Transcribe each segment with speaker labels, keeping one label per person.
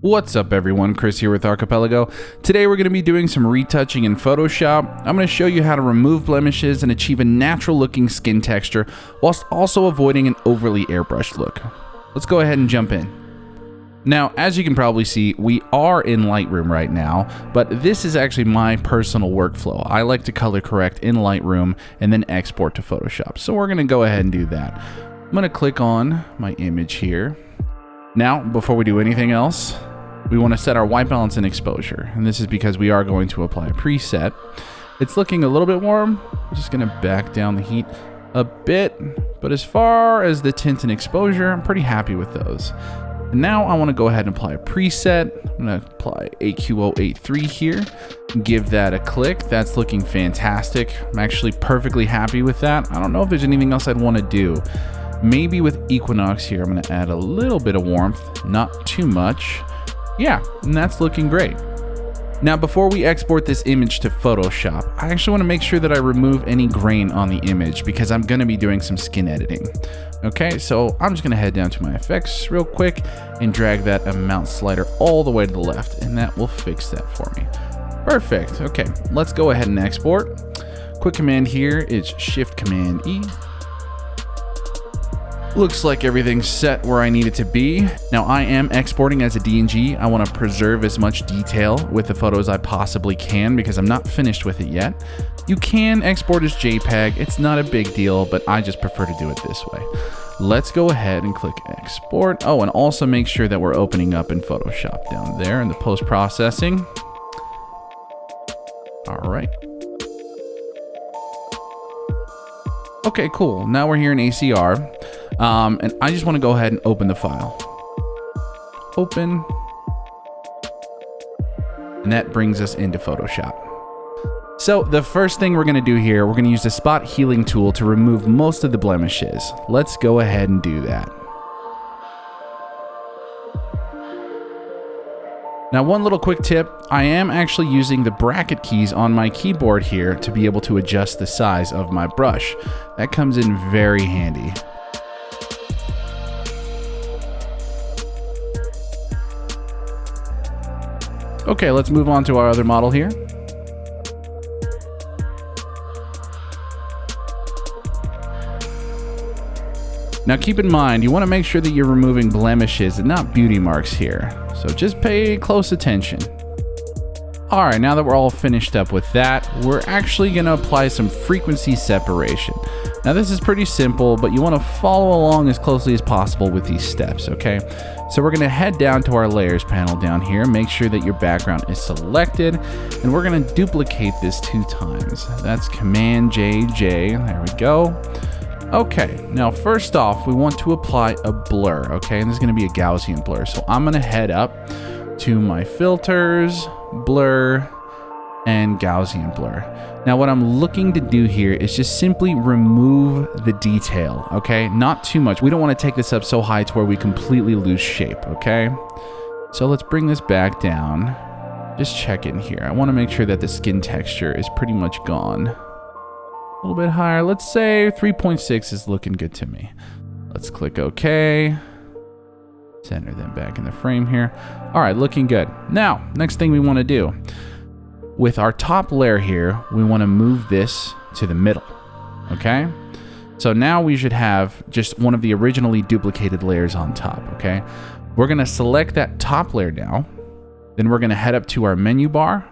Speaker 1: What's up everyone, Chris here with Archipelago. Today we're going to be doing some retouching in Photoshop. I'm going to show you how to remove blemishes and achieve a natural looking skin texture whilst also avoiding an overly airbrushed look. Let's go ahead and jump in. Now, as you can probably see, we are in Lightroom right now, but this is actually my personal workflow. I like to color correct in Lightroom and then export to Photoshop. So we're going to go ahead and do that. I'm going to click on my image here. Now, before we do anything else, we want to set our white balance and exposure. And this is because we are going to apply a preset. It's looking a little bit warm. I'm just going to back down the heat a bit. But as far as the tint and exposure, I'm pretty happy with those. And now I want to go ahead and apply a preset. I'm going to apply AQ083 here. Give that a click. That's looking fantastic. I'm actually perfectly happy with that. I don't know if there's anything else I'd want to do. Maybe with Equinox here, I'm going to add a little bit of warmth, not too much. Yeah, and that's looking great. Now, before we export this image to Photoshop, I actually want to make sure that I remove any grain on the image because I'm going to be doing some skin editing. Okay, so I'm just going to head down to my effects real quick and drag that amount slider all the way to the left, and that will fix that for me. Perfect. Okay, let's go ahead and export. Quick command here is Shift Command E. Looks like everything's set where I need it to be. Now I am exporting as a DNG. I want to preserve as much detail with the photos I possibly can because I'm not finished with it yet. You can export as JPEG. It's not a big deal, but I just prefer to do it this way. Let's go ahead and click export. Oh, and also make sure that we're opening up in Photoshop down there in the post-processing. All right. Okay, cool. Now we're here in ACR. And I just want to go ahead and open the file. Open. And that brings us into Photoshop. So the first thing we're going to do here, we're going to use the spot healing tool to remove most of the blemishes. Let's go ahead and do that. Now, one little quick tip, I am actually using the bracket keys on my keyboard here to be able to adjust the size of my brush. That comes in very handy. Okay, let's move on to our other model here. Now keep in mind, you want to make sure that you're removing blemishes and not beauty marks here. So just pay close attention. All right, now that we're all finished up with that, we're actually going to apply some frequency separation. Now this is pretty simple, but you want to follow along as closely as possible with these steps, okay? So we're going to head down to our layers panel down here, make sure that your background is selected, and we're going to duplicate this 2 times. That's Command J, there we go. Okay, now first off, we want to apply a blur, okay? And this is going to be a Gaussian blur. So I'm going to head up to my filters, blur, and Gaussian blur. Now what I'm looking to do here is just simply remove the detail, okay? Not too much. We don't want to take this up so high to where we completely lose shape, okay? So let's bring this back down. Just check in here. I want to make sure that the skin texture is pretty much gone. A little bit higher. Let's say 3.6 is looking good to me. Let's click OK. Center them back in the frame here. All right, looking good. Now, next thing we want to do. With our top layer here, we want to move this to the middle. Okay? So now we should have just one of the originally duplicated layers on top. Okay? We're going to select that top layer now. Then we're going to head up to our menu bar.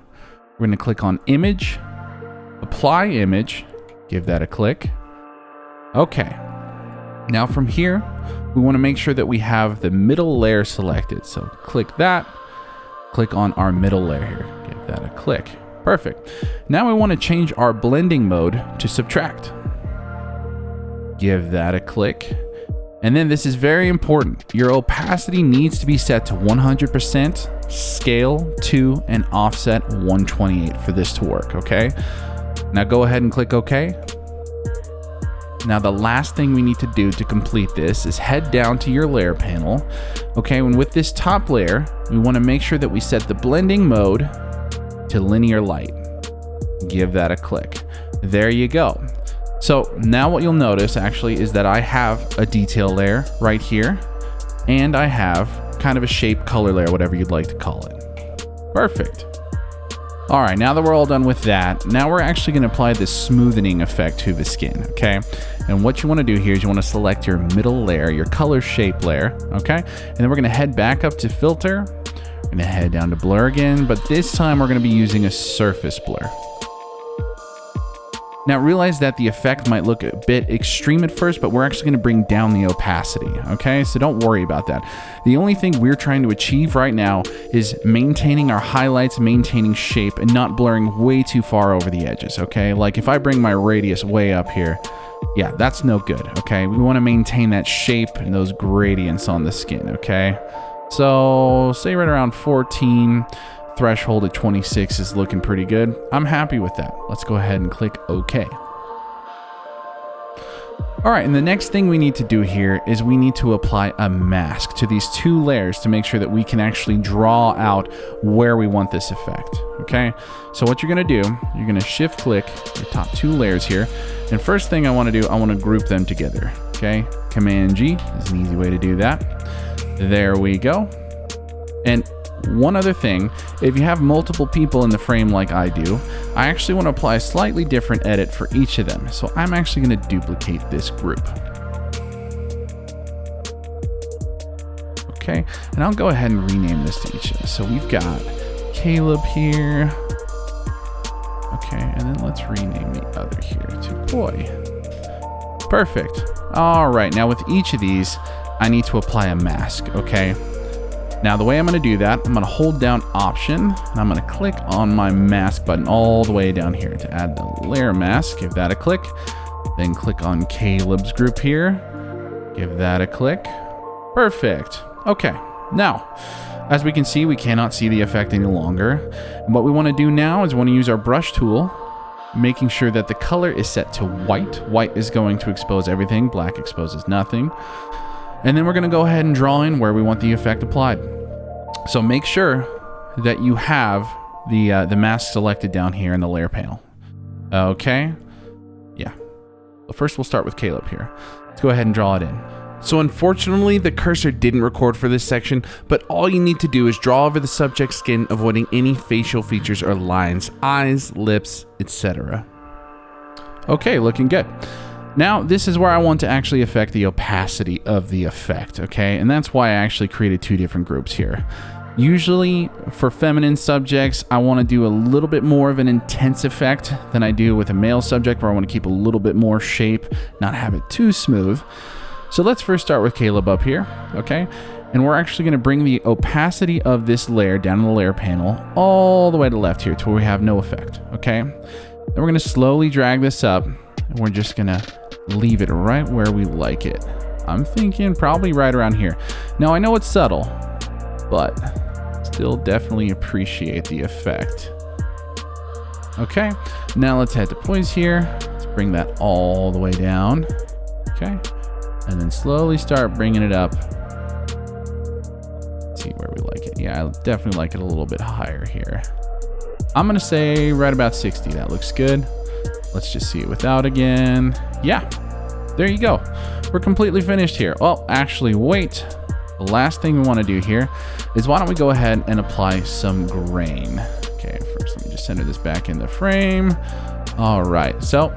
Speaker 1: We're going to click on Image, Apply Image. Give that a click. Okay. Now from here, we want to make sure that we have the middle layer selected. So click that, click on our middle layer here. Give that a click. Perfect. Now we want to change our blending mode to subtract. Give that a click. And then this is very important. Your opacity needs to be set to 100%, scale 2, and offset 128 for this to work, okay? Now go ahead and click OK. Now the last thing we need to do to complete this is head down to your layer panel. Okay, and with this top layer, we want to make sure that we set the blending mode to linear light. Give that a click. There you go. So now what you'll notice actually is that I have a detail layer right here, and I have kind of a shape, color layer, whatever you'd like to call it. Perfect. All right, now that we're all done with that, now we're actually gonna apply this smoothing effect to the skin, okay? And what you wanna do here is you wanna select your middle layer, your color shape layer, okay? And then we're gonna head back up to filter. We're gonna head down to blur again, but this time we're gonna be using a surface blur. Now realize that the effect might look a bit extreme at first, but we're actually gonna bring down the opacity, okay? So don't worry about that. The only thing we're trying to achieve right now is maintaining our highlights, maintaining shape, and not blurring way too far over the edges, okay? Like if I bring my radius way up here, yeah, that's no good, okay? We wanna maintain that shape and those gradients on the skin, okay? So say right around 14, threshold at 26 is looking pretty good. I'm happy with that. Let's go ahead and click OK. All right, and the next thing we need to do here is we need to apply a mask to these two layers to make sure that we can actually draw out where we want this effect, okay? So what you're gonna do, you're gonna shift click your top two layers here, and first thing I wanna do, I wanna group them together, okay? Command G is an easy way to do that. There we go. And one other thing, if you have multiple people in the frame like I do, I actually want to apply a slightly different edit for each of them. So I'm actually going to duplicate this group. Okay, and I'll go ahead and rename this to each of them. So we've got Caleb here. Okay, and then let's rename the other here to Boy. Perfect. All right, now with each of these, I need to apply a mask, okay? Now the way I'm gonna do that, I'm gonna hold down Option, and I'm gonna click on my mask button all the way down here to add the layer mask. Give that a click. Then click on Caleb's group here. Give that a click. Perfect. Okay, now, as we can see, we cannot see the effect any longer. And what we wanna do now is we wanna use our brush tool, making sure that the color is set to white. White is going to expose everything, black exposes nothing. And then we're gonna go ahead and draw in where we want the effect applied. So make sure that you have the mask selected down here in the layer panel. Okay, yeah. Well, first we'll start with Caleb here. Let's go ahead and draw it in. So unfortunately, the cursor didn't record for this section, but all you need to do is draw over the subject's skin, avoiding any facial features or lines, eyes, lips, etc. Okay, looking good. Now, this is where I want to actually affect the opacity of the effect, okay? And that's why I actually created two different groups here. Usually, for feminine subjects, I want to do a little bit more of an intense effect than I do with a male subject, where I want to keep a little bit more shape, not have it too smooth. So let's first start with Caleb up here, okay? And we're actually going to bring the opacity of this layer down in the layer panel all the way to the left here to where we have no effect, okay? Then we're going to slowly drag this up, and we're just going to leave it right where we like it. I'm thinking probably right around here. Now I know it's subtle, but still definitely appreciate the effect. Okay, now let's head to poise here. Let's bring that all the way down. Okay, and then slowly start bringing it up. Let's see where we like it. Yeah, I definitely like it a little bit higher here. I'm gonna say right about 60. That looks good. Let's just see it without again. Yeah, there you go. We're completely finished here. Oh, actually, wait. The last thing we want to do here is why don't we go ahead and apply some grain. Okay, first let me just center this back in the frame. All right, so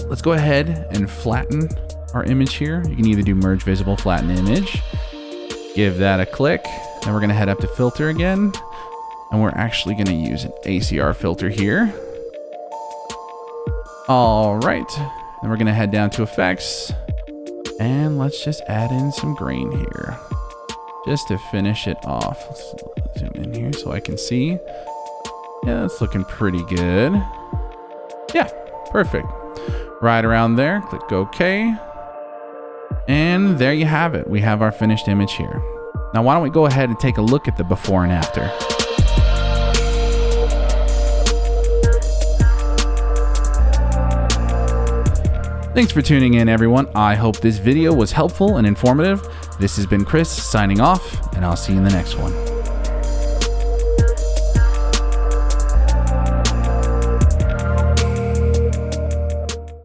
Speaker 1: let's go ahead and flatten our image here. You can either do merge visible, flatten image. Give that a click. Then we're gonna head up to filter again. And we're actually gonna use an ACR filter here. All right, then we're gonna head down to effects, and let's just add in some grain here, just to finish it off. Let's zoom in here so I can see. Yeah, that's looking pretty good. Yeah, perfect. Right around there, click OK. And there you have it. We have our finished image here. Now, why don't we go ahead and take a look at the before and after. Thanks for tuning in, everyone. I hope this video was helpful and informative. This has been Chris signing off, and I'll see you in the next one.